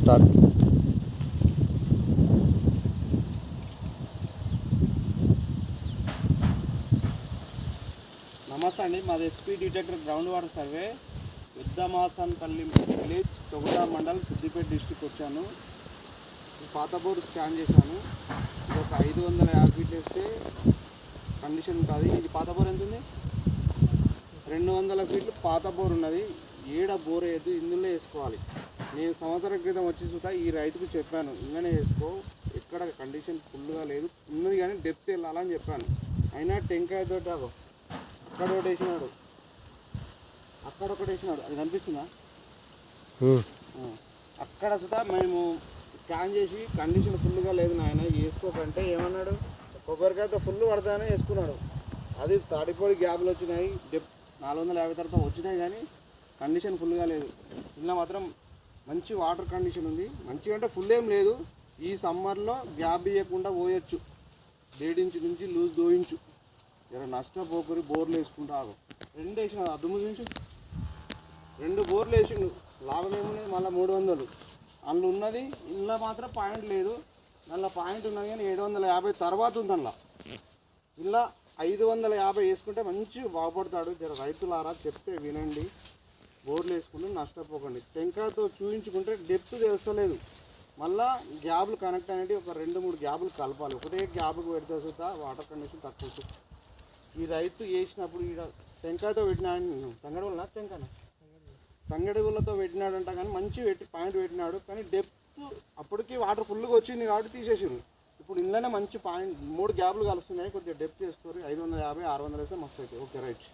Start. నమస్తే అండి, మాది SP detector ground water survey Peddamasanpalli village Toguta mandal Siddipet district వచ్చాను. పాత బోర్డు స్కాన్ చేశాను. ఇది ఒక 550 ఫీట్లు వేస్తే కండిషన్ ఉంటుంది. ఇది పాత బోర్ ఎంత ఉంది? 200 ఫీట్లు పాత బోర్ ఉన్నది. ఏడ బోర్ వేయద్దు, ఇందులో వేసుకోవాలి. నేను సంవత్సరం క్రితం వచ్చి చూస్తా ఈ రైతుకు చెప్పాను, ఇంకనే వేసుకో, ఎక్కడ కండిషన్ ఫుల్గా లేదు, ఉన్నది కానీ డెప్త్ వెళ్ళాలని చెప్పాను. అయినా టెంకాయ తోటి అక్కడ ఒకటి వేసినాడు, అక్కడ ఒకటి వేసినాడు. అది కనిపిస్తుందా? అక్కడ సుతా మేము స్కాన్ చేసి కండిషన్ ఫుల్గా లేదు నాయన వేసుకోకంటే ఏమన్నాడు, కొబ్బరికాయతో ఫుల్ పడతానే వేసుకున్నాడు. అది తాడిపోయి గ్యాప్లు వచ్చినాయి, 450 తర్వాత వచ్చినాయి కానీ కండిషన్ ఫుల్గా లేదు. ఇలా మాత్రం మంచి వాటర్ కండిషన్ ఉంది. మంచిగా అంటే ఫుల్ ఏం లేదు. ఈ సమ్మర్లో గ్యాప్ ఇవ్వకుండా పోయొచ్చు. 1.5 ఇంచు నుంచి లూజ్ 2 ఇంచు. ఇలా నష్టపోకరి బోర్లు వేసుకుంటారు. 2 వేసినాడు, అద్దుము చూపించు. 2 బోర్లు వేసిండు. లాభం ఏమున్నది? మళ్ళీ 300 అందులో ఉన్నది. ఇలా మాత్రం పాయింట్ లేదు. మళ్ళీ పాయింట్ ఉన్నది కానీ 750 తర్వాత ఉంది. అందులో ఇలా 550 వేసుకుంటే మంచి బాగుపడతాడు. జర రైతులారా చెప్తే వినండి, బోర్లు వేసుకుంటే నష్టపోకండి. టెంకాయతో చూపించుకుంటే డెప్త్ తెలుస్తలేదు. మళ్ళీ గ్యాబులు కనెక్ట్ అనేవి ఒక 2-3 గ్యాబులు కలపాలి. ఒకటే గ్యాబుకు పెడితే చూస్తా వాటర్ కండిషన్ తక్కువ. ఈ రైతు వేసినప్పుడు ఈడ టెంకాయతో పెట్టినాడు. నేను తంగడవులనా తంగడవులతో పెట్టినాడంట, కానీ మంచి పాయింట్ పెట్టినాడు. కానీ డెప్త్ అప్పటికి వాటర్ ఫుల్గా వచ్చింది కాబట్టి తీసేసారు. ఇప్పుడు ఇంట్లోనే మంచి పాయింట్ 3 గ్యాబులు కలుస్తున్నాయి. కొద్దిగా డెప్త్ చేసుకోరు. 550, 600 వేస్తే మస్తు అవుతాయి. Okay, right.